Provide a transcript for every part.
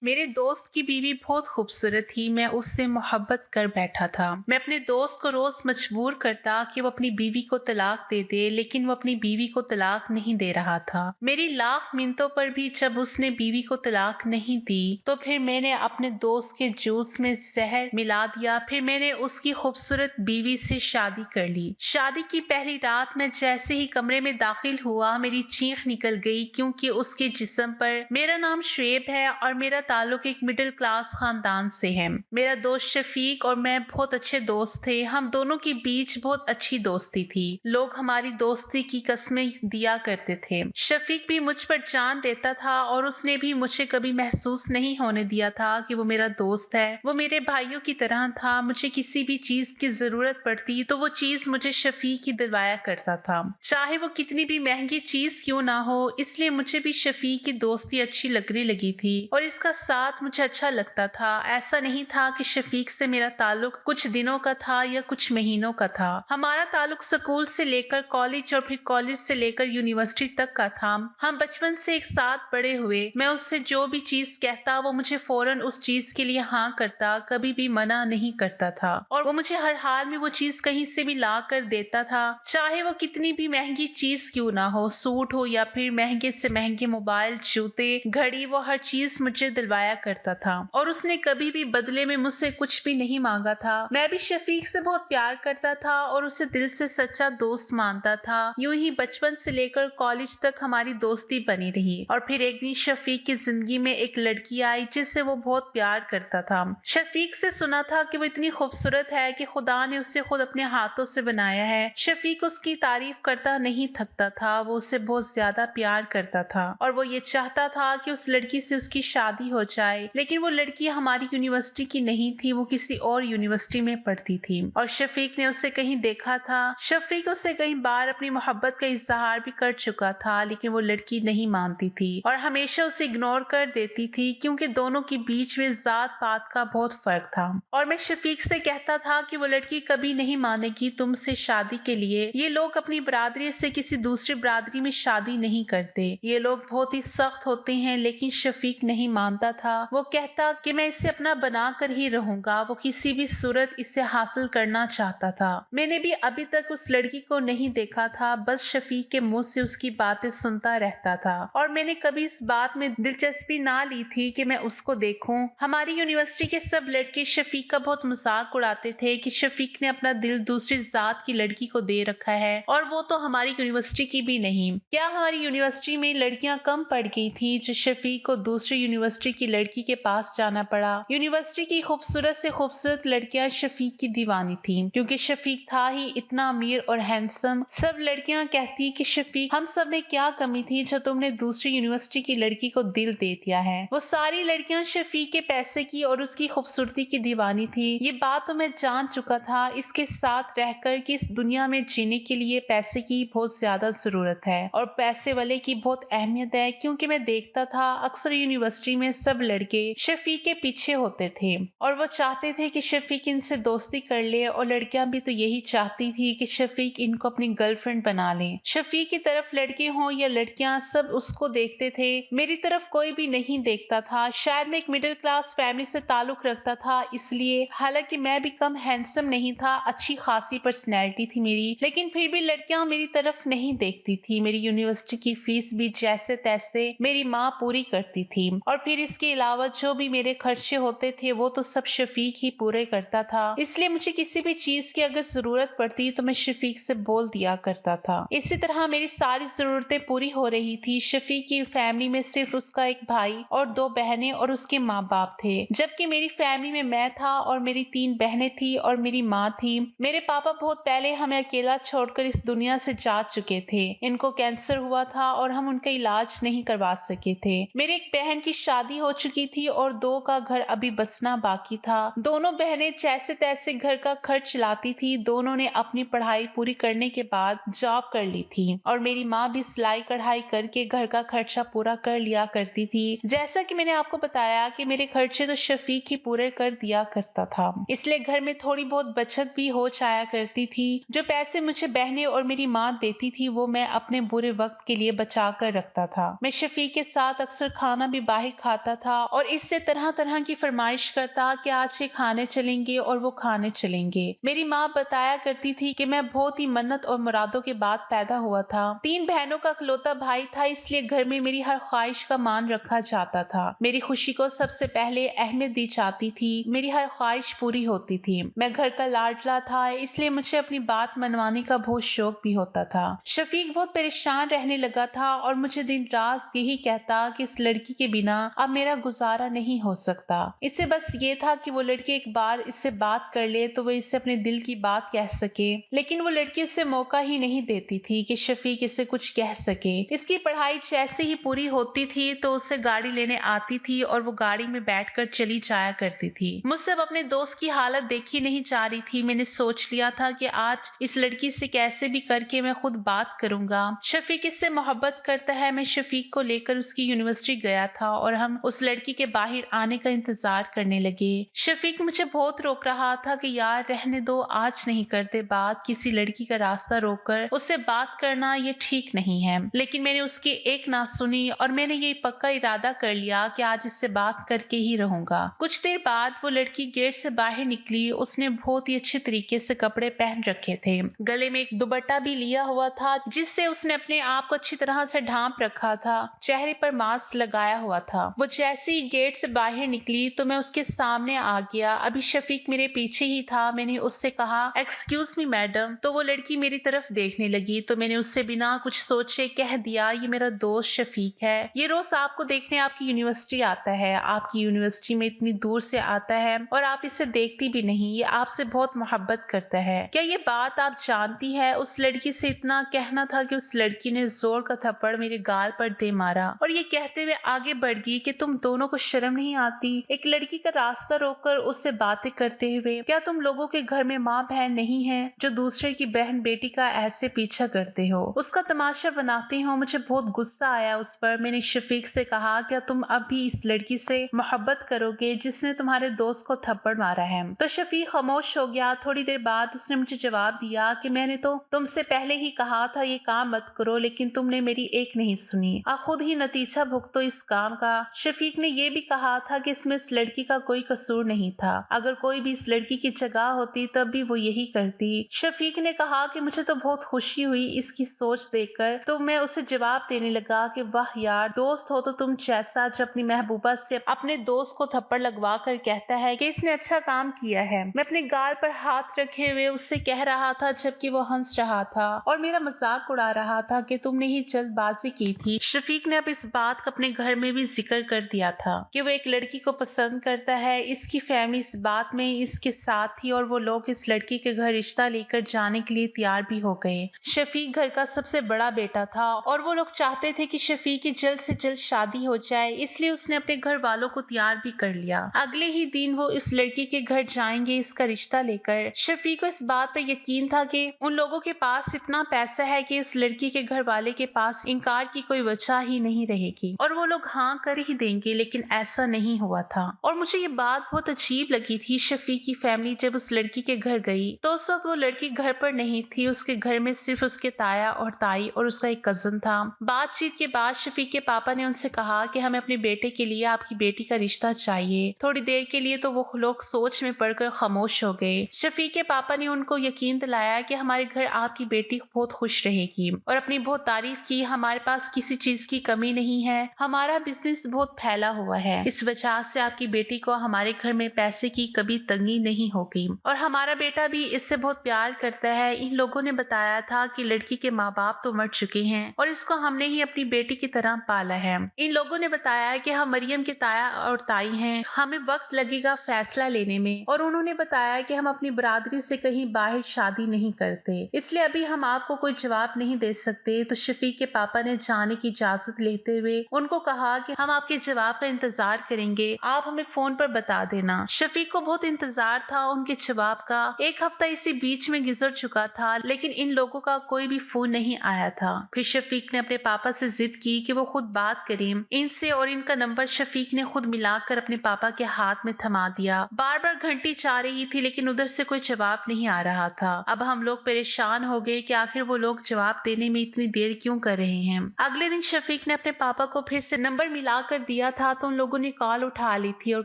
मेरे दोस्त की बीवी बहुत खूबसूरत थी। मैं उससे मोहब्बत कर बैठा था। मैं अपने दोस्त को रोज मजबूर करता कि वो अपनी बीवी को तलाक दे दे, लेकिन वो अपनी बीवी को तलाक नहीं दे रहा था। मेरी लाख मिन्नतों पर भी जब उसने बीवी को तलाक नहीं दी, तो फिर मैंने अपने दोस्त के जूस में जहर मिला दिया। फिर मैंने उसकी खूबसूरत बीवी से शादी कर ली। शादी की पहली रात मैं जैसे ही कमरे में दाखिल हुआ, मेरी चीख निकल गई, क्योंकि उसके जिस्म पर मेरा नाम शुएब है और मेरा ताल्लुक एक मिडिल क्लास खानदान से है। मेरा दोस्त शफीक और मैं बहुत अच्छे दोस्त थे। हम दोनों के बीच बहुत अच्छी दोस्ती थी। लोग हमारी दोस्ती की कस्में दिया करते थे। शफीक भी मुझ पर जान देता था और उसने भी मुझे कभी महसूस नहीं होने दिया था कि वो मेरा दोस्त है। वो मेरे भाइयों की तरह था। मुझे किसी भी चीज की जरूरत पड़ती तो वो चीज मुझे शफीक ही दिलवाया करता था, चाहे वो कितनी भी महंगी चीज क्यों ना हो। इसलिए मुझे भी शफीक की दोस्ती अच्छी लगने लगी थी और इसका साथ मुझे अच्छा लगता था। ऐसा नहीं था कि शफीक से मेरा ताल्लुक कुछ दिनों का था या कुछ महीनों का था। हमारा ताल्लुक स्कूल से लेकर कॉलेज और फिर कॉलेज से लेकर यूनिवर्सिटी तक का था। हम बचपन से एक साथ बड़े हुए। मैं उससे जो भी चीज कहता वो मुझे फौरन उस चीज के लिए हाँ करता, कभी भी मना नहीं करता था और वो मुझे हर हाल में वो चीज कहीं से भी ला कर देता था, चाहे वो कितनी भी महंगी चीज क्यों ना हो, सूट हो या फिर महंगे से महंगे मोबाइल, जूते, घड़ी, वो हर चीज मुझे दिलवाया करता था और उसने कभी भी बदले में मुझसे कुछ भी नहीं मांगा था। मैं भी शफीक से बहुत प्यार करता था और उसे दिल से सच्चा दोस्त मानता था। यूं ही बचपन से लेकर कॉलेज तक हमारी दोस्ती बनी रही और फिर एक दिन शफीक की जिंदगी में एक लड़की आई जिससे वो बहुत प्यार करता था। शफीक से सुना था कि वो इतनी खूबसूरत है कि खुदा ने उसे खुद अपने हाथों से बनाया है। शफीक उसकी तारीफ करता नहीं थकता था। वो उसे बहुत ज्यादा प्यार करता था और वो ये चाहता था कि उस लड़की से उसकी शादी हो जाए, लेकिन वो लड़की हमारी यूनिवर्सिटी की नहीं थी, वो किसी और यूनिवर्सिटी में पढ़ती थी और शफीक ने उसे कहीं देखा था। शफीक उसे कई बार अपनी मोहब्बत का इजहार भी कर चुका था, लेकिन वो लड़की नहीं मानती थी और हमेशा उसे इग्नोर कर देती थी, क्योंकि दोनों के बीच में जात पात का बहुत फर्क था। और मैं शफीक से कहता था कि वो लड़की कभी नहीं मानेगी तुमसे शादी के लिए। ये लोग अपनी बरादरी से किसी दूसरी बरादरी में शादी नहीं करते। ये लोग बहुत ही सख्त होते हैं, लेकिन शफीक नहीं मानता था। वो कहता कि मैं इसे अपना बना कर ही रहूंगा। वो किसी भी सूरत इसे हासिल करना चाहता था। मैंने भी अभी तक उस लड़की को नहीं देखा था, बस शफीक के मुंह से उसकी बातें सुनता रहता था और मैंने कभी इस बात में दिलचस्पी ना ली थी कि मैं उसको देखूं। हमारी यूनिवर्सिटी के सब लड़के शफीक का बहुत मजाक उड़ाते थे कि शफीक ने अपना दिल दूसरी जात की लड़की को दे रखा है और वो तो हमारी यूनिवर्सिटी की भी नहीं। क्या हमारी यूनिवर्सिटी में लड़कियां कम पड़ गई थी जो शफीक को दूसरी यूनिवर्सिटी की लड़की के पास जाना पड़ा। यूनिवर्सिटी की खूबसूरत से खूबसूरत लड़कियां शफीक की दीवानी थी, क्योंकि शफीक था ही इतना अमीर और हैंडसम। सब लड़कियां कहती कि शफीक, हम सब में क्या कमी थी जो तुमने दूसरी यूनिवर्सिटी की लड़की को दिल दे दिया है। वो सारी लड़कियां शफीक के पैसे की और उसकी खूबसूरती की दीवानी थी। ये बात तो मैं जान चुका था इसके साथ रहकर कि इस दुनिया में जीने के लिए पैसे की बहुत ज्यादा जरूरत है और पैसे वाले की बहुत अहमियत है, क्योंकि मैं देखता था अक्सर यूनिवर्सिटी में सब लड़के शफीक के पीछे होते थे और वो चाहते थे कि शफीक इनसे दोस्ती कर ले और लड़कियां भी तो यही चाहती थी कि शफीक इनको अपनी गर्लफ्रेंड बना ले। शफीक की तरफ लड़के हों या लड़कियां, सब उसको देखते थे। मेरी तरफ कोई भी नहीं देखता था। शायद मैं एक मिडिल क्लास फैमिली से ताल्लुक रखता था इसलिए। हालांकि मैं भी कम हैंडसम नहीं था, अच्छी खासी पर्सनैलिटी थी मेरी, लेकिन फिर भी लड़कियां मेरी तरफ नहीं देखती थी। मेरी यूनिवर्सिटी की फीस भी जैसे तैसे मेरी माँ पूरी करती थी और फिर इसके अलावा जो भी मेरे खर्चे होते थे वो तो सब शफीक ही पूरे करता था। इसलिए मुझे किसी भी चीज की अगर जरूरत पड़ती तो मैं शफीक से बोल दिया करता था। इसी तरह मेरी सारी जरूरतें पूरी हो रही थी। शफीक की फैमिली में सिर्फ उसका एक भाई और 2 बहनें और उसके माँ बाप थे, जबकि मेरी फैमिली में मैं था और मेरी 3 बहनें थी और मेरी माँ थी। मेरे पापा बहुत पहले हमें अकेला छोड़कर इस दुनिया से जा चुके थे। इनको कैंसर हुआ था और हम उनका इलाज नहीं करवा सके थे। मेरी एक बहन की शादी हो चुकी थी और 2 का घर अभी बचना बाकी था। दोनों बहनें जैसे तैसे घर का खर्च चलाती थी। दोनों ने अपनी पढ़ाई पूरी करने के बाद जॉब कर ली थी और मेरी माँ भी सिलाई कढ़ाई करके घर का खर्चा पूरा कर लिया करती थी। जैसा कि मैंने आपको बताया कि मेरे खर्चे तो शफीक ही पूरे कर दिया करता था, इसलिए घर में थोड़ी बहुत बचत भी हो जाया करती थी। जो पैसे मुझे बहनें और मेरी माँ देती थी वो मैं अपने बुरे वक्त के लिए बचा कर रखता था। मैं शफीक के साथ अक्सर खाना भी बाहर खाता था और इससे तरह तरह की फरमाइश करता कि आज ये खाने चलेंगे और वो खाने चलेंगे। मेरी माँ बताया करती थी कि मैं बहुत ही मन्नत और मुरादों के बाद पैदा हुआ था। 3 बहनों का इकलौता भाई था, इसलिए घर में मेरी हर ख्वाहिश का मान रखा जाता था। मेरी खुशी को सबसे पहले अहमियत दी जाती थी, मेरी हर ख्वाहिश पूरी होती थी। मैं घर का लाडला था, इसलिए मुझे अपनी बात मनवाने का बहुत शौक भी होता था। शफीक बहुत परेशान रहने लगा था और मुझे दिन रात यही कहता कि इस लड़की के बिना अब मेरा गुजारा नहीं हो सकता। इसे बस ये था कि वो लड़की एक बार इससे बात कर ले तो वो इससे अपने दिल की बात कह सके, लेकिन वो लड़की इससे मौका ही नहीं देती थी कि शफीक इसे कुछ कह सके। इसकी पढ़ाई जैसे ही पूरी होती थी तो उसे गाड़ी लेने आती थी और वो गाड़ी में बैठकर चली जाया करती थी। मुझसे अब अपने दोस्त की हालत देखी नहीं जा रही थी। मैंने सोच लिया था कि आज इस लड़की से कैसे भी करके मैं खुद बात करूंगा। शफीक इससे मोहब्बत करता है। मैं शफीक को लेकर उसकी यूनिवर्सिटी गया था और हम उस लड़की के बाहर आने का इंतजार करने लगे। शफीक मुझे बहुत रोक रहा था कि यार रहने दो, आज नहीं करते बात। किसी लड़की का रास्ता रोककर उससे बात करना ये ठीक नहीं है, लेकिन मैंने उसकी एक ना सुनी और मैंने ये पक्का इरादा कर लिया कि आज इससे बात करके ही रहूंगा। कुछ देर बाद वो लड़की गेट से बाहर निकली। उसने बहुत ही अच्छे तरीके से कपड़े पहन रखे थे, गले में एक दुपट्टा भी लिया हुआ था जिससे उसने अपने आप को अच्छी तरह से ढांप रखा था। चेहरे पर मास्क लगाया हुआ था। वो जैसे ही गेट से बाहर निकली तो मैं उसके सामने आ गया। अभी शफीक मेरे पीछे ही था। मैंने उससे कहा एक्सक्यूज मी मैडम, तो वो लड़की मेरी तरफ देखने लगी तो मैंने उससे बिना कुछ सोचे कह दिया ये मेरा दोस्त शफीक है, ये रोज आपको देखने आपकी यूनिवर्सिटी आता है, आपकी यूनिवर्सिटी में इतनी दूर से आता है और आप इसे देखती भी नहीं, ये आपसे बहुत मोहब्बत करता है, क्या ये बात आप जानती है। उस लड़की से इतना कहना था कि उस लड़की ने जोर का थप्पड़ मेरे गाल पर दे मारा और ये कहते हुए आगे बढ़ गई कि तुम दोनों को शर्म नहीं आती एक लड़की का रास्ता रोककर उससे बातें करते हुए। क्या तुम लोगों के घर में माँ बहन नहीं है जो दूसरे की बहन बेटी का ऐसे पीछा करते हो, उसका तमाशा बनाते हो। मुझे बहुत गुस्सा आया उस पर। मैंने शफीक से कहा क्या तुम अब भी इस लड़की से मोहब्बत करोगे जिसने तुम्हारे दोस्त को थप्पड़ मारा है। तो शफीक खामोश हो गया। थोड़ी देर बाद उसने मुझे जवाब दिया कि मैंने तो तुमसे पहले ही कहा था ये काम मत करो, लेकिन तुमने मेरी एक नहीं सुनी, आप खुद ही नतीजा भुगतो इस काम का। शफीक ने यह भी कहा था कि इसमें इस लड़की का कोई कसूर नहीं था, अगर कोई भी इस लड़की की जगह होती तब भी वो यही करती। शफीक ने कहा कि मुझे तो बहुत खुशी हुई इसकी सोच देखकर, तो मैं उसे जवाब देने लगा कि वाह यार, दोस्त हो तो तुम जैसा जो अपनी महबूबा से अपने दोस्त को थप्पड़ लगवा कर कहता है कि इसने अच्छा काम किया है। मैं अपने गाल पर हाथ रखे हुए उससे कह रहा था जबकि वो हंस रहा था और मेरा मजाक उड़ा रहा था कि तुमने ही जल्दबाजी की थी। शफीक ने अब इस बात का अपने घर में भी जिक्र कर दिया था कि वो एक लड़की को पसंद करता है। इसकी फैमिली इस बात में इसके साथ थी और वो लोग इस लड़की के घर रिश्ता लेकर जाने के लिए तैयार भी हो गए। शफीक घर का सबसे बड़ा बेटा था और वो लोग चाहते थे कि शफीक की जल्द से जल्द शादी हो जाए, इसलिए उसने अपने घर वालों को तैयार भी कर लिया। अगले ही दिन वो इस लड़की के घर जाएंगे इसका रिश्ता लेकर। शफीक को इस बात पर यकीन था कि उन लोगों के पास इतना पैसा है कि इस लड़की के घर वाले के पास इनकार की कोई वजह ही नहीं रहेगी और वो लोग हाँ कर ही देंगे, लेकिन ऐसा नहीं हुआ था और मुझे ये बात बहुत अजीब लगी थी। शफीक की फैमिली जब उस लड़की के घर गई तो उस वक्त वो लड़की घर पर नहीं थी। उसके घर में सिर्फ उसके ताया और ताई और उसका एक कजन था। बातचीत के बाद शफीक के पापा ने उनसे कहा कि हमें अपने बेटे के लिए आपकी बेटी का रिश्ता चाहिए। थोड़ी देर के लिए तो वो लोग सोच में पड़कर खामोश हो गए। शफीक के पापा ने उनको यकीन दिलाया कि हमारे घर आपकी बेटी बहुत खुश रहेगी और अपनी बहुत तारीफ की। हमारे पास किसी चीज की कमी नहीं है, हमारा बिजनेस बहुत फैला हुआ है, इस वजह से आपकी बेटी को हमारे घर में पैसे की कभी तंगी नहीं होगी और हमारा बेटा भी इससे बहुत प्यार करता है। इन लोगों ने बताया था कि लड़की के माँ बाप तो मर चुके हैं और इसको हमने ही अपनी बेटी की तरह पाला है। इन लोगों ने बताया कि हम मरियम के ताया और ताई हैं, हमें वक्त लगेगा फैसला लेने में और उन्होंने बताया कि हम अपनी बरादरी से कहीं बाहर शादी नहीं करते, इसलिए अभी हम आपको कोई जवाब नहीं दे सकते। तो शफीक के पापा ने जाने की इजाजत लेते हुए उनको कहा कि हम आपके जवाब का इंतजार करेंगे, आप हमें फोन पर बता देना। शफीक को बहुत इंतजार था उनके जवाब का। एक हफ्ता इसी बीच में गुजर चुका था लेकिन इन लोगों का कोई भी फोन नहीं आया था। फिर शफीक ने अपने पापा से जिद की कि वो खुद बात करें इनसे और इनका नंबर शफीक ने खुद मिलाकर अपने पापा के हाथ में थमा दिया। बार बार घंटी जा रही थी लेकिन उधर से कोई जवाब नहीं आ रहा था। अब हम लोग परेशान हो गए कि आखिर वो लोग जवाब देने में इतनी देर क्यों कर रहे हैं। अगले दिन शफीक ने अपने पापा को फिर से नंबर मिलाकर दिया दिया था तो उन लोगों ने कॉल उठा ली थी और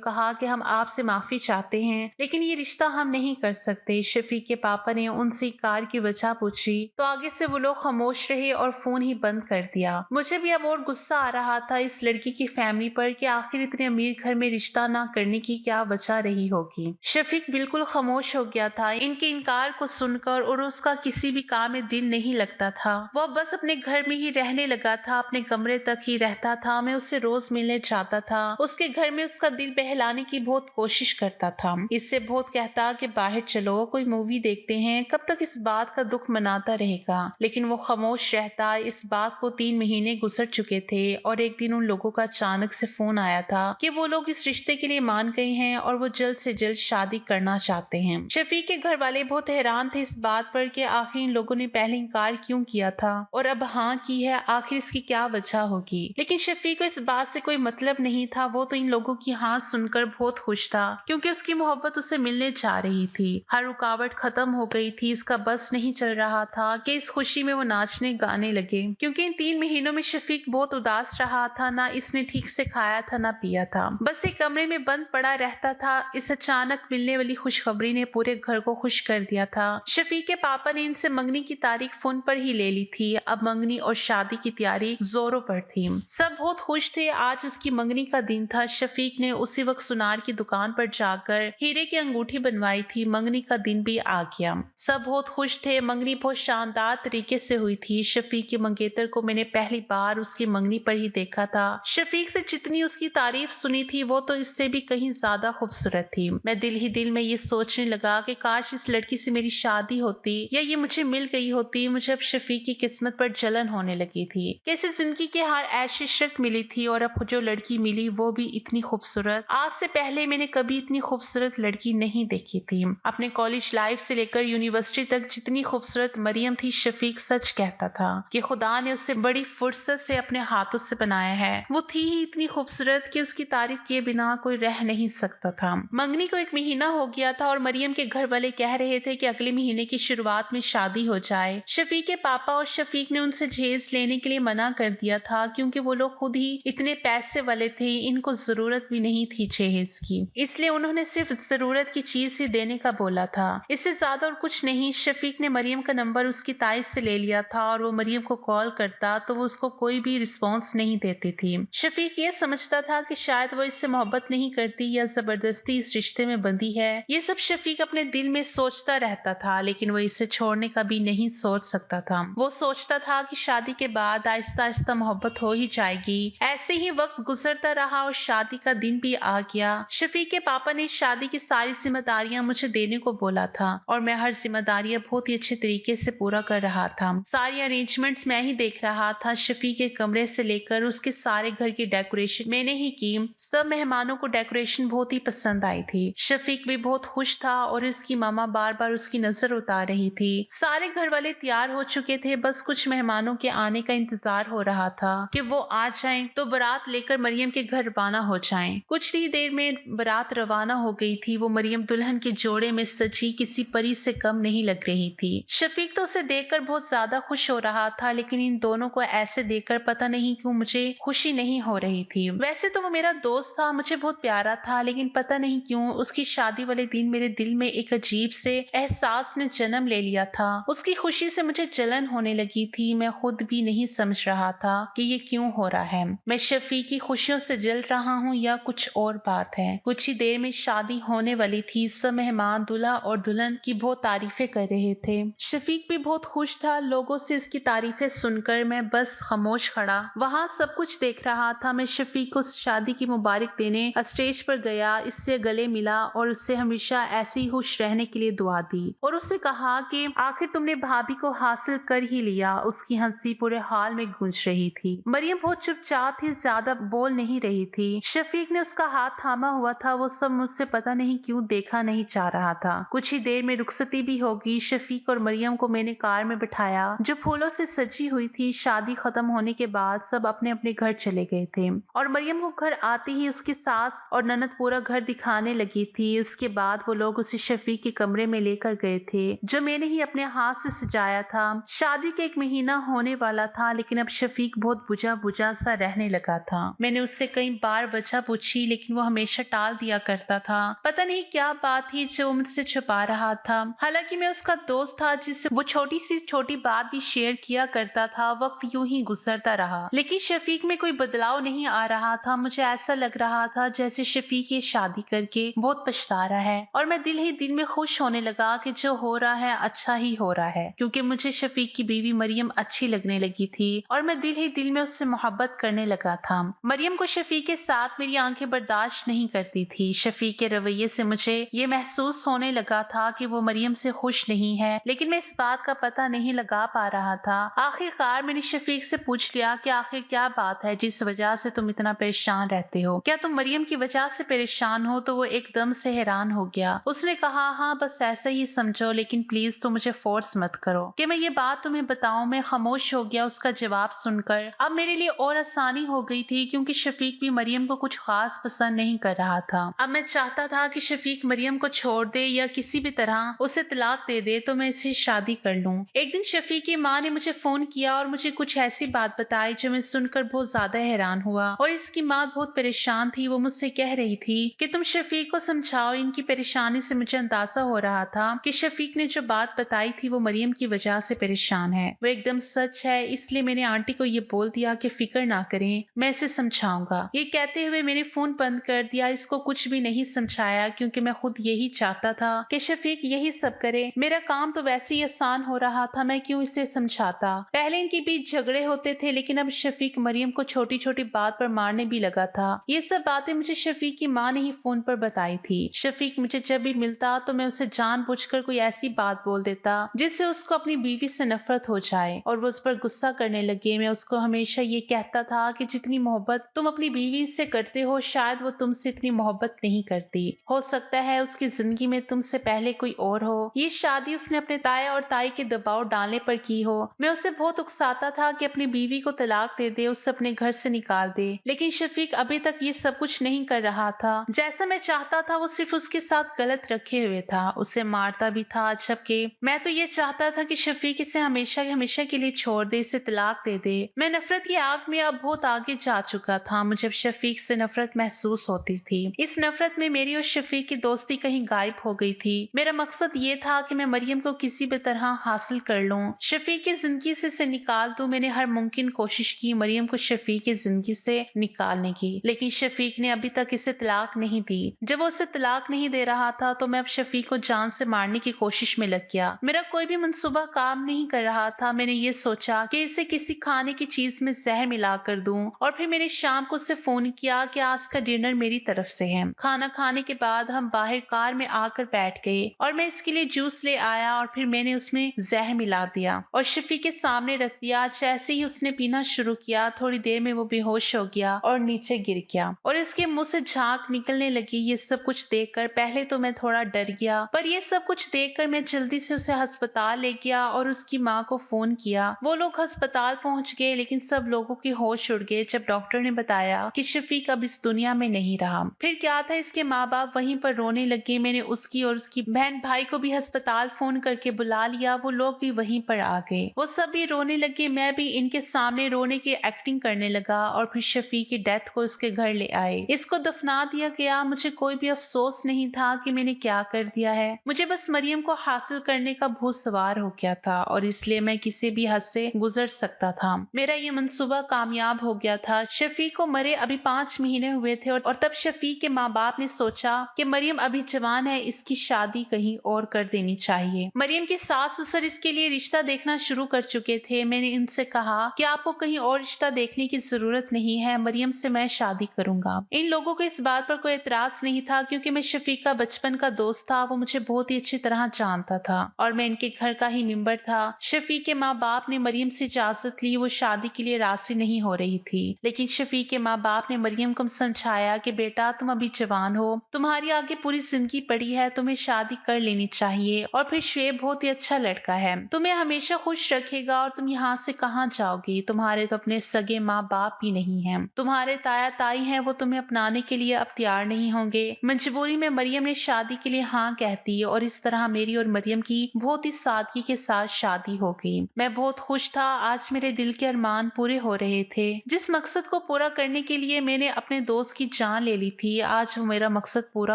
कहा कि हम आपसे माफी चाहते हैं, लेकिन ये रिश्ता हम नहीं कर सकते। शफीक के पापा ने उनसे इनकार की वजह पूछी तो आगे से वो लोग खामोश रहे और फोन ही बंद कर दिया। मुझे भी अब और गुस्सा आ रहा था इस लड़की की फैमिली पर कि आखिर इतने अमीर घर में रिश्ता ना करने की क्या वजह रही होगी। शफीक बिल्कुल खामोश हो गया था इनके इनकार को सुनकर और उसका किसी भी काम में दिल नहीं लगता था। वह बस अपने घर में ही रहने लगा था, अपने कमरे तक ही रहता था। मैं उससे रोज मिलने जाता था, उसके घर में उसका दिल बहलाने की बहुत कोशिश करता था। इससे बहुत कहता कि बाहर चलो, कोई मूवी देखते हैं, कब तक इस बात का दुख मनाता रहेगा। लेकिन वो खामोश रहता। इस बात को 3 महीने गुजर चुके थे और एक दिन उन लोगों का अचानक से फोन आया था कि वो लोग इस रिश्ते के लिए मान गए हैं और वो जल्द से जल्द शादी करना चाहते हैं। शफीक के घर वाले बहुत हैरान थे इस बात पर कि आखिर इन लोगों ने पहले इनकार क्यों किया था और अब हाँ की है, आखिर इसकी क्या वजह होगी। लेकिन शफीक को इस बात से कोई मतलब नहीं था। वो तो इन लोगों की हाँ सुनकर बहुत खुश था क्योंकि उसकी मोहब्बत उसे मिलने जा रही थी। हर रुकावट खत्म हो गई थी। इसका बस नहीं चल रहा था कि इस खुशी में वो नाचने गाने लगे, क्योंकि इन 3 महीनों में शफीक बहुत उदास रहा था। ना इसने ठीक से खाया था ना पिया था, बस एक कमरे में बंद पड़ा रहता था। इस अचानक मिलने वाली खुशखबरी ने पूरे घर को खुश कर दिया था। शफीक के पापा ने इनसे मंगनी की तारीख फोन पर ही ले ली थी। अब मंगनी और शादी की तैयारी जोरों पर थी। सब बहुत खुश थे। आज उसकी मंगनी का दिन था। शफीक ने उसी वक्त सुनार की दुकान पर जाकर हीरे की अंगूठी बनवाई थी। मंगनी का दिन भी आ गया। सब बहुत खुश थे। मंगनी बहुत शानदार तरीके से हुई थी। शफीक के मंगेतर को मैंने पहली बार उसकी मंगनी पर ही देखा था। शफीक से जितनी उसकी तारीफ सुनी थी वो तो इससे भी कहीं ज्यादा खूबसूरत थी। मैं दिल ही दिल में ये सोचने लगा कि काश इस लड़की से मेरी शादी होती या ये मुझे मिल गई होती। मुझे अब शफीक की किस्मत पर जलन होने लगी थी। कैसे जिंदगी के हर ऐसी शर्त मिली थी और अब जो लड़की मिली वो भी इतनी खूबसूरत। आज से पहले मैंने कभी इतनी खूबसूरत लड़की नहीं देखी थी। अपने कॉलेज लाइफ से लेकर यूनिवर्सिटी तक जितनी खूबसूरत मरियम थी, शफीक सच कहता था कि खुदा ने उसे बड़ी फुर्सत से अपने हाथों से बनाया है। वो थी ही इतनी खूबसूरत कि उसकी तारीफ किए बिना कोई रह नहीं सकता था। मंगनी को 1 महीना हो गया था और मरियम के घर वाले कह रहे थे कि अगले महीने की शुरुआत में शादी हो जाए। शफीक के पापा और शफीक ने उनसे जहेज लेने के लिए मना कर दिया था क्योंकि वो लोग खुद ही इतने पैसे वाले थे, इनको जरूरत भी नहीं थी जहेज की। इसलिए उन्होंने सिर्फ जरूरत की चीज ही देने का बोला था, इससे ज्यादा और कुछ नहीं। शफीक ने मरियम का नंबर उसकी ताई से ले लिया था और वो मरियम को कॉल करता तो वो उसको कोई भी रिस्पॉन्स नहीं देती थी। शफीक ये समझता था कि शायद वो इससे मोहब्बत नहीं करती या जबरदस्ती इस रिश्ते में बंधी है। ये सब शफीक अपने दिल में सोचता रहता था, लेकिन वो इसे छोड़ने का भी नहीं सोच सकता था। वो सोचता था कि शादी के बाद आहिस्ता आहिस्ता मोहब्बत हो ही जाएगी। ऐसे ही वक्त गुजरता रहा और शादी का दिन भी आ गया। शफीक के पापा ने शादी की सारी जिम्मेदारियां मुझे देने को बोला था और मैं हर जिम्मेदारियां बहुत ही अच्छे तरीके से पूरा कर रहा था। सारी अरेंजमेंट्स मैं ही देख रहा था। शफीक के कमरे से लेकर उसके सारे घर की डेकोरेशन मैंने ही की। सब मेहमानों को डेकोरेशन बहुत ही पसंद आई थी। शफीक भी बहुत खुश था और उसकी मामा बार बार उसकी नजर उतार रही थी। सारे घर वाले तैयार हो चुके थे, बस कुछ मेहमानों के आने का इंतजार हो रहा था कि वो आ जाएं तो बारात लेकर मरियम के घर रवाना हो जाएं। कुछ ही देर में बारात रवाना हो गई थी। वो मरियम दुल्हन के जोड़े में सजी किसी परी से कम नहीं लग रही थी। शफीक तो उसे देखकर बहुत ज्यादा खुश हो रहा था, लेकिन इन दोनों को ऐसे देखकर पता नहीं क्यों मुझे खुशी नहीं हो रही थी। वैसे तो वो मेरा दोस्त था, मुझे बहुत प्यारा था, लेकिन पता नहीं क्यों उसकी शादी वाले दिन मेरे दिल में एक अजीब से एहसास ने जन्म ले लिया था। उसकी खुशी से मुझे जलन होने लगी थी। मैं खुद भी नहीं समझ रहा था कि ये क्यों हो रहा है। मैं शफीक की खुशियों से जल रहा हूँ या कुछ और बात है। कुछ ही देर में शादी होने वाली थी। सब मेहमान दूल्हा और दुल्हन की बहुत तारीफें कर रहे थे। शफीक भी बहुत खुश था। लोगों से इसकी तारीफें सुनकर मैं बस खामोश खड़ा वहाँ सब कुछ देख रहा था। मैं शफीक को शादी की मुबारक देने स्टेज पर गया, इससे गले मिला और उससे हमेशा ऐसे ही खुश रहने के लिए दुआ दी और उससे कहा कि आखिर तुमने भाभी को हासिल कर ही लिया। उसकी हंसी पूरे हाल में गूंज रही थी। मरियम बहुत चुपचाप थी, ज्यादा बोल नहीं रही थी। शफीक ने उसका हाथ थामा हुआ था। वो सब मुझसे पता नहीं क्यों देखा नहीं चाह रहा था। कुछ ही देर में रुखसती भी होगी। शफीक और मरियम को मैंने कार में बिठाया जो फूलों से सजी हुई थी। शादी खत्म होने के बाद सब अपने अपने घर चले गए थे और मरियम को घर आते ही उसकी सास और ननद पूरा घर दिखाने लगी थी। उसके बाद वो लोग उसे शफीक के कमरे में लेकर गए थे जो मैंने ही अपने हाथ से सजाया था। शादी के 1 महीना होने वाला था, लेकिन अब शफीक बहुत बुझा बुझा सा रहने लगा था। मैंने उससे कई बार वजह पूछी लेकिन वो हमेशा टाल दिया करता था। पता नहीं क्या बात थी जो वो मुझसे छुपा रहा था। हालांकि मैं उसका दोस्त था जिससे वो छोटी सी छोटी बात भी शेयर किया करता था। वक्त यूं ही गुजरता रहा लेकिन शफीक में कोई बदलाव नहीं आ रहा था। मुझे ऐसा लग रहा था जैसे शफीक ये शादी करके बहुत पछता रहा है और मैं दिल ही दिल में खुश होने लगा कि जो हो रहा है अच्छा ही हो रहा है, क्योंकि मुझे शफीक की बीवी मरियम अच्छी लगने लगी थी और मैं दिल ही दिल में उससे मोहब्बत करने लगा था। मरियम को शफीक के साथ मेरी आंखें बर्दाश्त नहीं करती थी। शफीक के रवैये से मुझे ये महसूस होने लगा था कि वो मरियम से खुश नहीं है, लेकिन मैं इस बात का पता नहीं लगा पा रहा था। आखिरकार मैंने शफीक से पूछ लिया कि आखिर क्या बात है जिस वजह से तुम इतना परेशान रहते हो, क्या तुम मरियम की वजह से परेशान हो? तो वो एकदम से हैरान हो गया। उसने कहा हाँ बस ऐसा ही समझो, लेकिन प्लीज तुम मुझे फोर्स मत करो कि मैं ये बात तुम्हें बताऊं। मैं खामोश हो गया उसका जवाब सुनकर। अब मेरे लिए और आसानी हो गई थी क्योंकि शफीक भी मरियम को कुछ खास पसंद नहीं कर रहा था। अब मैं चाहता था कि शफीक मरियम को छोड़ दे या किसी भी तरह उसे तलाक दे दे तो मैं इससे शादी कर लूं। एक दिन शफीक की माँ ने मुझे फोन किया और मुझे कुछ ऐसी बात बताई जो मैं सुनकर बहुत ज्यादा हैरान हुआ। और इसकी माँ बहुत परेशान थी। वो मुझसे कह रही थी कि तुम शफीक को समझाओ। इनकी परेशानी से मुझे अंदाजा हो रहा था कि शफीक ने जो बात बताई थी वो मरियम की वजह से परेशान है। वो एकदम सच है, इसलिए मैंने आंटी को ये बोल दिया कि फिक्र ना करें, मैं इसे समझाऊंगा। ये कहते हुए मैंने फोन बंद कर दिया। इसको कुछ भी नहीं समझाया क्योंकि मैं खुद यही चाहता था कि शफीक यही सब करे। मेरा काम तो वैसे ही आसान हो रहा था, मैं क्यों इसे समझाता। पहले इनके बीच झगड़े होते थे लेकिन अब शफीक मरियम को छोटी छोटी बात पर मारने भी लगा था। ये सब बातें मुझे शफीक की माँ ने ही फोन पर बताई थी। शफीक मुझे जब भी मिलता तो मैं उसे जानबूझकर कोई ऐसी बात बोल देता जिससे उसको अपनी बीवी से नफरत हो जाए और वो उस पर गुस्सा करने लगे। मैं उसको हमेशा ये कहता था कि जितनी मोहब्बत तुम अपनी बीवी से करते हो शायद वो तुमसे इतनी मोहब्बत नहीं करती। हो सकता है उसकी जिंदगी में तुमसे पहले कोई और हो। ये शादी उसने अपने ताया और ताई के दबाव डालने पर की हो। मैं उसे बहुत उकसाता था कि अपनी बीवी को तलाक दे दे, उसे अपने घर से निकाल दे, लेकिन शफीक अभी तक ये सब कुछ नहीं कर रहा था। जैसा मैं चाहता था वो सिर्फ उसके साथ गलत रखे हुए था, उसे मारता भी था। जबकि मैं तो ये चाहता था कि शफीक इसे हमेशा हमेशा के लिए छोड़ दे, इसे तलाक दे दे। मैं नफरत की आग में अब बहुत आगे जा चुका था। मुझे अब शफीक से नफरत महसूस होती थी। इस नफरत में मेरी और शफीक की दोस्ती कहीं गायब हो गई थी। मेरा मकसद ये था कि मैं मरियम को किसी भी तरह हासिल कर लूं, शफीक की जिंदगी से इसे निकाल दूं। मैंने हर मुमकिन कोशिश की मरियम को शफीक की जिंदगी से निकालने की, लेकिन शफीक ने अभी तक इसे तलाक नहीं दी। जब वो उसे तलाक नहीं दे रहा था तो मैं अब शफीक को जान से मारने की कोशिश में लग गया। मेरा कोई भी मंसूबा काम नहीं कर रहा था। मैंने ये सोचा कि इसे किसी खाने की चीज में जहर मिला कर दूं और फिर मैंने शाम को उसे फोन किया कि आज का डिनर मेरी तरफ से है। खाना खाने के बाद हम बाहर कार में आकर बैठ गए और मैं इसके लिए जूस ले आया और फिर मैंने उसमें जहर मिला दिया और शफीक के सामने रख दिया। जैसे ही उसने पीना शुरू किया थोड़ी देर में वो बेहोश हो गया और नीचे गिर गया और इसके मुंह से झाग निकलने लगी। ये सब कुछ देखकर पहले तो मैं थोड़ा डर गया, पर ये सब कुछ देखकर मैं जल्दी से उसे अस्पताल ले गया और उसकी माँ को फोन किया। वो लोग अस्पताल पहुंच गए लेकिन सब लोगों की होश उड़ गए जब डॉक्टर ने बताया कि शफीक अब इस दुनिया में नहीं रहा। फिर क्या था, इसके माँ बाप वहीं पर रोने लगे। मैंने उसकी और उसकी बहन भाई को भी अस्पताल फोन करके बुला लिया। वो लोग भी वहीं पर आ गए। वो सब भी रोने लगे। मैं भी इनके सामने रोने की एक्टिंग करने लगा और फिर शफीक की डेथ को इसके घर ले आए। इसको दफना दिया गया। मुझे कोई भी अफसोस नहीं था कि मैंने क्या कर दिया है। मुझे बस मरियम को हासिल करने का भूत सवार हो गया था और इसलिए मैं किसी भी हद से गुजर सकता था। मेरा ये मंसूबा कामयाब हो गया था। शफीक को मरे अभी 5 महीने हुए थे और तब शफीक के माँ बाप ने सोचा कि मरियम अभी जवान है, इसकी शादी कहीं और कर देनी चाहिए। मरियम के सास ससुर इसके लिए रिश्ता देखना शुरू कर चुके थे। मैंने इनसे कहा कि आपको कहीं और रिश्ता देखने की जरूरत नहीं है, मरियम से मैं शादी करूंगा। इन लोगों को इस बात पर कोई एतराज नहीं था क्योंकि मैं शफीक का बचपन का दोस्त था। वो मुझे बहुत ही अच्छी तरह जानता था और मैं इनके घर का ही मेंबर था। शफीक के माँ बाप ने मरियम से इजाजत ली। वो शादी के लिए राजी नहीं हो रही थी, लेकिन शफीक के माँ बाप ने मरियम को समझाया कि बेटा तुम अभी जवान हो, तुम्हारी आगे पूरी जिंदगी पड़ी है, तुम्हें शादी कर लेनी चाहिए और फिर शुएब बहुत ही अच्छा लड़का है, तुम्हें हमेशा खुश रखेगा और तुम यहाँ से कहाँ जाओगी। तुम्हारे तो अपने सगे माँ बाप भी नहीं है, तुम्हारे ताया ताई हैं, वो तुम्हें अपनाने के लिए अब तैयार नहीं होंगे। मजबूरी में मरियम ने शादी के लिए हाँ कहती है और इस तरह मेरी और मरियम की बहुत ही सादगी के साथ शादी हो गई। मैं बहुत खुश था। आज मेरे दिल के अरमान पूरे हो रहे थे। जिस मकसद को पूरा करने के लिए मैंने अपने दोस्त की जान ले ली थी, आज मेरा मकसद पूरा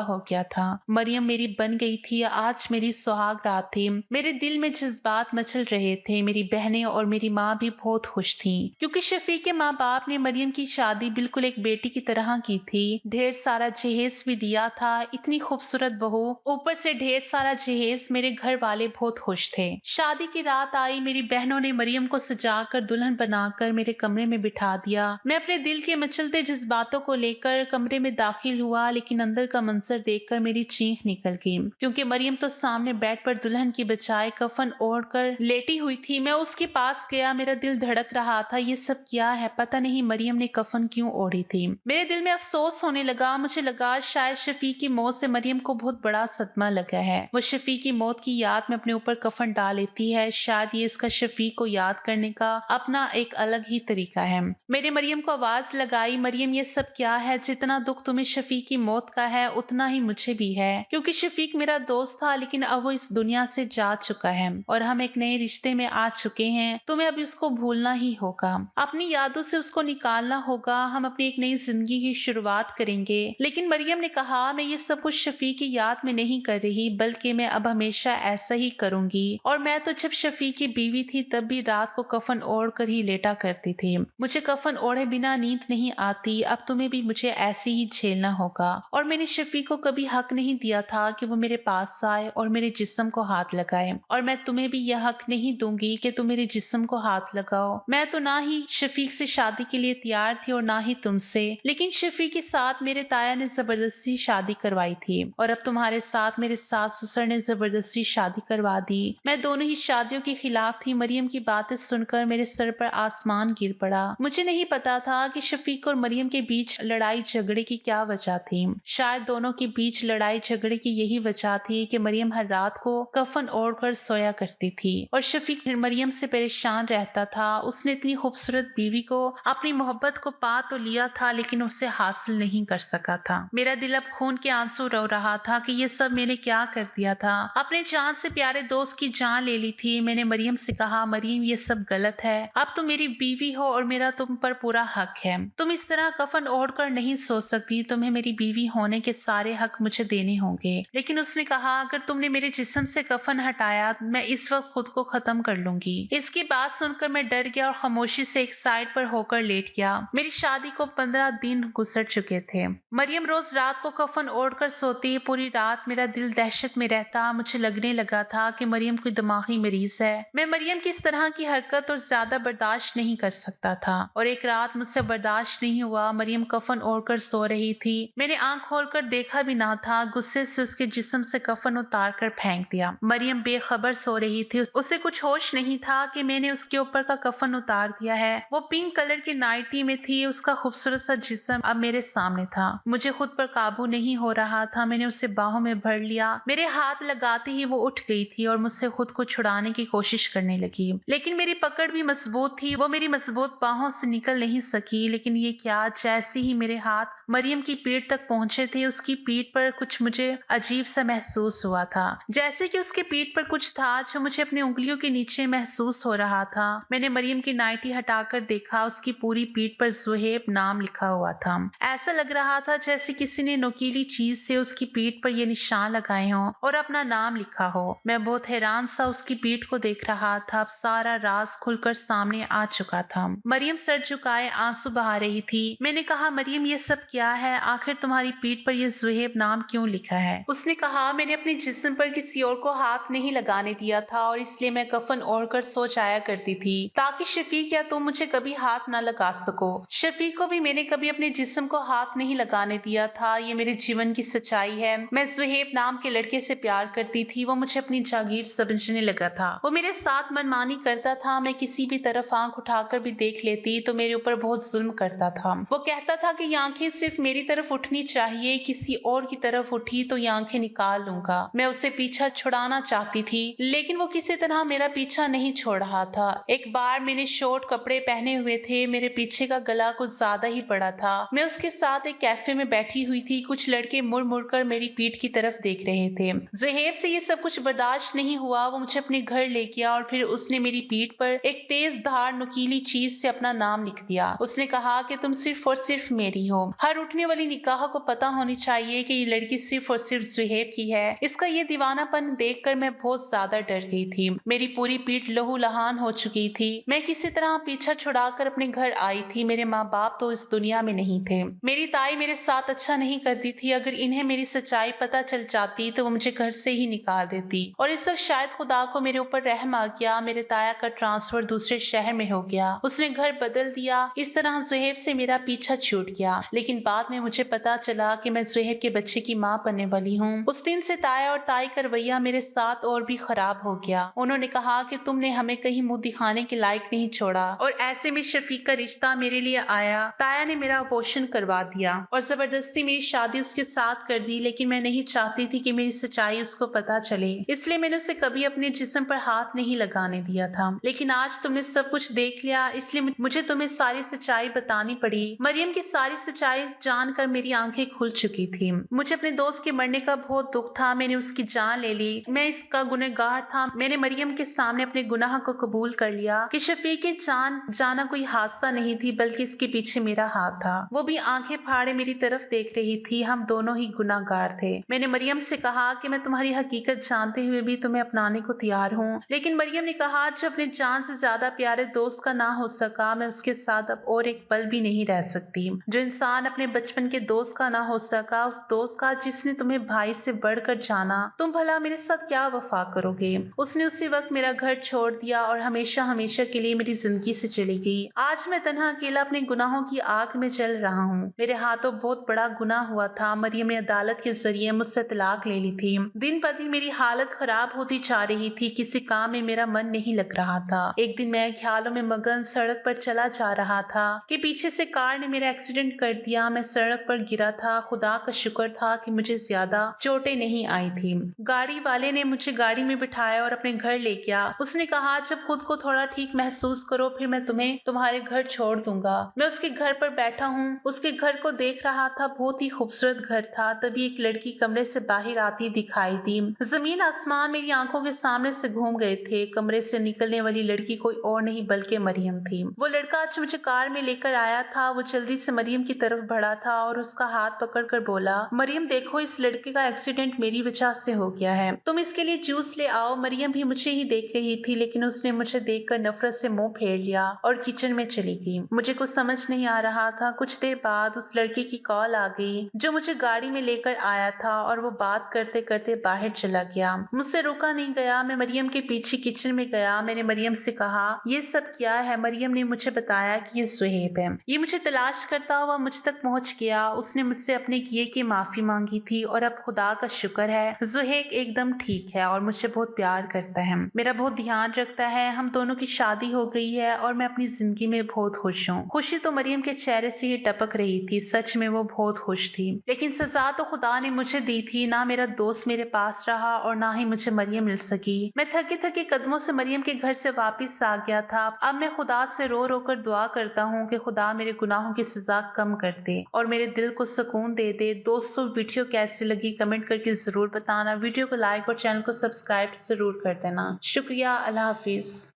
हो गया था। मरियम मेरी बन गई थी, आज मेरी सुहाग रात थी। मेरे दिल में जज्बात मचल रहे थे। मेरी बहनें और मेरी माँ भी बहुत खुश थी क्योंकि शफीक के माँ बाप ने मरियम की शादी बिल्कुल एक बेटी की तरह की थी। ढेर सारा जहेज भी दिया था, इतनी खूबसूरत बहू, ऊपर से ढेर सारा जहेज। मेरे घर वाले बहुत खुश थे। शादी की रात आई, मेरी बहनों ने मरियम को सजाकर दुल्हन बनाकर मेरे कमरे में बिठा दिया। मैं अपने दिल के मचलते जज्बातों को लेकर कमरे में दाखिल हुआ, लेकिन अंदर का मंजर देखकर मेरी चीख निकल गई क्योंकि मरियम तो सामने बेड पर दुल्हन की बजाय कफन ओढ़कर लेटी हुई थी। मैं उसके पास गया, मेरा दिल धड़क रहा था। ये सब क्या है? पता नहीं मरियम ने कफन क्यों ओढ़ी थी। मेरे दिल में अफसोस होने लगा। मुझे लगा शायद शफीक की मौत से मरियम को बहुत बड़ा सदमा लगा है। वो शफीक की मौत की याद में अपने ऊपर कफन डाल लेती है। शायद ये इसका शफीक को याद करने का अपना एक अलग ही तरीका है। मैंने मरियम को आवाज लगाई, मरियम ये सब क्या है? जितना दुख तुम्हें शफीक की मौत का है उतना ही मुझे भी है, क्योंकि शफीक मेरा दोस्त था, लेकिन अब वो इस दुनिया से जा चुका है और हम एक नए रिश्ते में आ चुके हैं। तुम्हें अभी उसको भूलना ही होगा, अपनी यादों से उसको निकालना होगा। हम अपनी एक नई जिंदगी की शुरुआत करेंगे। लेकिन मरियम ने कहा, मैं ये सब कुछ शफीक की याद में नहीं कर रही, बल्कि मैं अब हमेशा ऐसा ही करूंगी। और मैं तो जब शफीक की बीवी थी तब भी रात को कफन ओढ़ कर ही लेटा करती थी। मुझे कफन ओढ़े बिना नींद नहीं आती। अब तुम्हें भी मुझे ऐसे ही झेलना होगा। और मैंने शफीक को कभी हक नहीं दिया था कि वो मेरे पास आए और मेरे जिस्म को हाथ लगाए, और मैं तुम्हें भी यह हक नहीं दूंगी कि तुम मेरे जिस्म को हाथ लगाओ। मैं तो ना ही शफीक से शादी के लिए तैयार थी और ना ही तुमसे, लेकिन शफीक के साथ मेरे ताया ने जबरदस्ती शादी करवाई थी, और अब तुम्हारे साथ मेरे सास ससुर ने जबरदस्ती शादी करवा दी। मैं दोनों ही शादियों के खिलाफ थी। मरियम की बातें सुनकर मेरे सर पर आसमान गिर पड़ा। मुझे नहीं पता था कि शफीक और मरियम के बीच लड़ाई झगड़े की क्या वजह थी। शायद दोनों के बीच लड़ाई झगड़े की यही वजह थी कि मरियम हर रात को कफन ओढ़कर सोया करती थी और शफीक मरियम से परेशान रहता था। उसने इतनी खूबसूरत बीवी को, अपनी मोहब्बत को पा तो लिया था, लेकिन उसे हासिल नहीं कर सका था। मेरा दिल अब खून के आंसू रो रहा था कि ये सब मैंने क्या कर दिया था। अपने जान से प्यारे दोस्त की जान ले ली थी। मैंने मरियम से कहा, मरियम ये सब गलत है। अब तुम मेरी बीवी हो और मेरा तुम पर पूरा हक है। तुम इस तरह कफन ओढ़कर नहीं सो सकती। तुम्हें मेरी बीवी होने के सारे हक मुझे देने होंगे। लेकिन उसने कहा, अगर तुमने मेरे जिस्म से कफन हटाया मैं इस वक्त खुद को खत्म कर लूंगी। इसकी बात सुनकर मैं डर गया और खामोशी से एक साइड पर होकर लेट गया। मेरी शादी को 15 दिन गुजर चुके थे। मरियम रोज रात को कफन ओढ़कर सोती। पूरी रात मेरा दिल दहशत में रहता। मुझे लगने लगा था कि मरियम कोई दिमागी मरीज है। मैं मरियम की इस तरह की हरकत और ज्यादा बर्दाश्त नहीं कर सकता था, और एक रात मुझसे बर्दाश्त नहीं हुआ। मरियम कफन ओढ़कर सो रही थी। मैंने आंख खोलकर देखा भी ना था। गुस्से से उसके जिस्म से कफन उतार कर फेंक दिया। मरियम बेखबर सो रही थी। उसे कुछ होश नहीं था कि मैंने उसके ऊपर का कफन उतार दिया है। वो पिंक कलर की नाइटी में थी। उसका खूबसूरत सा जिस्म अब मेरे सामने था। मुझे खुद पर काबू नहीं हो रहा था। मैंने उसे बाहों में भर लिया। मेरे हाथ लगाते ही वो उठ गई थी और मुझसे खुद को छुड़ाने की कोशिश करने लगी, लेकिन मेरी पकड़ भी मजबूत थी। वो मेरी मजबूत बाहों से निकल नहीं सकी। लेकिन ये क्या, जैसे ही मेरे हाथ मरियम की पीठ तक पहुंचे थे, उसकी पीठ पर कुछ मुझे अजीब सा महसूस हुआ था, जैसे कि उसके पीठ पर कुछ था जो मुझे अपनी उंगलियों के नीचे महसूस हो रहा था। मैंने मरियम की नाइटी हटाकर देखा। उसकी पूरी पीठ पर ज़ुहैब नाम लिखा हुआ था। ऐसा लग रहा था जैसे किसी ने नुकीली चीज से उसकी पीठ पर ये निशान लगाए हों और अपना नाम लिखा हो। मैं बहुत हैरान सा उसकी पीठ को देख रहा था। अब सारा राज खुलकर सामने आ चुका था। मरियम सर झुकाए आंसू बहा रही थी। मैंने कहा, मरियम ये सब क्या है? आखिर तुम्हारी पीठ पर यह ज़ुहैब नाम क्यों लिखा है? उसने कहा, मैंने अपने जिस्म पर किसी और को हाथ नहीं लगाने दिया था, और इसलिए मैं कफन ओढ़कर सो जाया करती थी ताकि शफीक या तुम मुझे कभी हाथ ना लगा सको। शफीक को भी मैंने कभी अपने जिस्म को हाथ नहीं लगाने दिया था। ये मेरे जीवन की सच्चाई है। मैं ज़ुहैब नाम के लड़के से प्यार करती थी। वो मुझे अपनी जागीर समझने लगा था। वो मेरे साथ मनमानी करता था। मैं किसी भी तरफ आंख उठाकर भी देख लेती तो मेरे ऊपर बहुत जुल्म करता था। वो कहता था कि ये आंखें सिर्फ मेरी तरफ उठनी चाहिए, किसी और की तरफ उठी तो ये आंखें निकाल लूंगा। मैं उससे पीछा छुड़ाना चाहती थी, लेकिन वो किसी तरह मेरा पीछा नहीं छोड़ रहा था। एक बार मैंने शॉर्ट कपड़े पहने हुए थे। मेरे पीछे का गला कुछ ज्यादा ही बड़ा था। मैं उसके साथ एक कैफे में बैठी हुई थी। कुछ लड़के मुड़ मुड़कर मेरी पीठ की तरफ देख रहे थे। ज़ुहैब से ये सब कुछ बर्दाश्त नहीं हुआ। वो मुझे अपने घर ले गया और फिर उसने मेरी पीठ पर एक तेज धार नुकीली चीज से अपना नाम लिख दिया। उसने उसने कहा कि तुम सिर्फ और सिर्फ मेरी हो। हर उठने वाली निगाह को पता होनी चाहिए कि ये लड़की सिर्फ और सिर्फ ज़ुहैब की है। इसका ये दीवानापन देखकर मैं बहुत ज्यादा डर गई थी। मेरी पूरी पीठ लहूलुहान हो चुकी थी। मैं किसी तरह पीछा छुड़ाकर अपने घर आई थी। मेरे माँ बाप तो इस दुनिया में नहीं थे। मेरी ताई मेरे साथ अच्छा नहीं करती थी। अगर इन्हें मेरी सच्चाई पता चल जाती तो वो मुझे घर से ही निकाल देती। और इस वक्त शायद खुदा को मेरे ऊपर रहम आ गया। मेरे ताया का ट्रांसफर दूसरे शहर में हो गया। उसने घर बदल दिया। इस तरह ज़ुहैब से मेरा पीछा छूट गया। लेकिन बाद में मुझे पता चला कि मैं ज़ुहैब के बच्चे की माँ बनने वाली हूँ। उस दिन से ताया और ताई का रवैया मेरे साथ और भी खराब हो गया। उन्होंने कहा कि तुमने हमें कहीं मुंह दिखाने के लायक नहीं छोड़ा और ऐसे में शफीक का रिश्ता मेरे लिए आया। ताया ने मेरा अबॉर्शन करवा दिया और जबरदस्ती मेरी शादी उसके साथ कर दी। लेकिन मैं नहीं चाहती थी कि मेरी सच्चाई उसको पता चले, इसलिए मैंने उसे कभी अपने जिस्म पर हाथ नहीं लगाने दिया था। लेकिन आज तुमने सब कुछ देख लिया, इसलिए मुझे तुम्हें सारी सच्चाई बतानी पड़ी। मरियम की सारी सच्चाई जानकर मेरी आंखें खुल चुकी थी। मुझे अपने दोस्त के मरने का बहुत दुख था। मैंने उसकी जान ले ली। मैं इसका गुनहगार था। मैंने मरियम के सामने अपने गुनाह को कबूल कर लिया कि शफीक की जान जाना कोई हादसा नहीं थी, बल्कि इसके पीछे मेरा हाथ था। वो भी आंखें फाड़े मेरी तरफ देख रही थी। हम दोनों ही गुनाहगार थे। मैंने मरियम से कहा कि मैं तुम्हारी हकीकत जानते हुए भी तुम्हें अपनाने को तैयार हूँ। लेकिन मरियम ने कहा, जो अपने जान से ज्यादा प्यारे दोस्त का ना हो सका, मैं उसके साथ अब और एक पल भी नहीं रह सकती। जो इंसान अपने बचपन के दोस्त का ना हो सका, उस दोस्त का जिसने तुम्हें भाई से बढ़कर जाना, तुम भला मेरे साथ क्या वफा करोगे। उसने उसी वक्त मेरा घर छोड़ दिया और हमेशा हमेशा के लिए मेरी जिंदगी से चली गई। आज मैं तन्हा अकेला अपने गुनाहों की आग में जल रहा हूँ। मेरे हाथों बहुत बड़ा गुनाह हुआ था। मरियम ने अदालत के जरिए मुझसे तलाक ले ली थी। दिन पर दिन मेरी हालत खराब होती जा रही थी। किसी काम में मेरा मन नहीं लग रहा था। एक दिन मैं ख्यालों में मगन सड़क पर चला जा रहा था कि पीछे से कार ने मेरा एक्सीडेंट कर दिया। मैं सड़क पर गिरा था। खुदा का शुक्र था कि मुझे ज्यादा चोटें नहीं आई थी। गाड़ी वाले ने मुझे गाड़ी में बिठाया और अपने घर ले गया। उसने कहा, जब खुद को थोड़ा ठीक महसूस करो फिर मैं तुम्हें तुम्हारे घर छोड़ दूंगा। मैं उसके घर पर बैठा हूँ। उसके घर को देख रहा था। बहुत ही खूबसूरत घर था। तभी एक लड़की कमरे से बाहर आती दिखाई दी। जमीन आसमान मेरी आंखों के सामने से घूम गए थे। कमरे से निकलने वाली लड़की कोई और नहीं बल्कि मरियम थी। वो लड़का आज मुझे कार में लेकर आया था। वो जल्दी से मरियम की तरफ बढ़ा था और उसका हाथ पकड़कर बोला, मरियम देखो, इस लड़के का एक्सीडेंट मेरी वजह से हो गया है। तुम इसके लिए जूस ले आओ। मरियम भी मुझे ही देख रही थी, लेकिन उसने मुझे देखकर नफरत से मुंह फेर लिया और किचन में चली गई। मुझे कुछ समझ नहीं आ रहा था। कुछ देर बाद उस लड़के की कॉल आ गई जो मुझे गाड़ी में लेकर आया था और वो बात करते करते बाहर चला गया। मुझसे रुका नहीं गया। मैं मरियम के पीछे किचन में गया। मैंने मरियम से कहा, ये सब क्या है। मरियम ने मुझे बताया कि ये ज़ुहैब है। ये मुझे तलाश करता हुआ मुझ तक पहुंच गया। उसने मुझसे अपने किए की माफी मांगी थी और अब खुदा का शुक्र है ज़ुहैब एकदम ठीक है और मुझे बहुत प्यार करता है, मेरा बहुत ध्यान रखता है। हम दोनों की शादी हो गई है और मैं अपनी जिंदगी में बहुत खुश हूँ। खुशी तो मरियम के चेहरे से ही टपक रही थी। सच में वो बहुत खुश थी। लेकिन सजा तो खुदा ने मुझे दी थी। ना मेरा दोस्त मेरे पास रहा और ना ही मुझे मरियम मिल सकी। मैं थके थके कदमों से मरियम के घर से वापस आ गया था। अब मैं खुदा से रो रो कर दुआ करता हूँ कि खुदा मेरे गुनाहों की सजा कम कर दे और मेरे दिल को सुकून दे दे। दोस्तों, वीडियो कैसी लगी कमेंट करके जरूर बताना। वीडियो को लाइक और चैनल को सब्सक्राइब जरूर कर देना। शुक्रिया। अल्लाह हाफिज।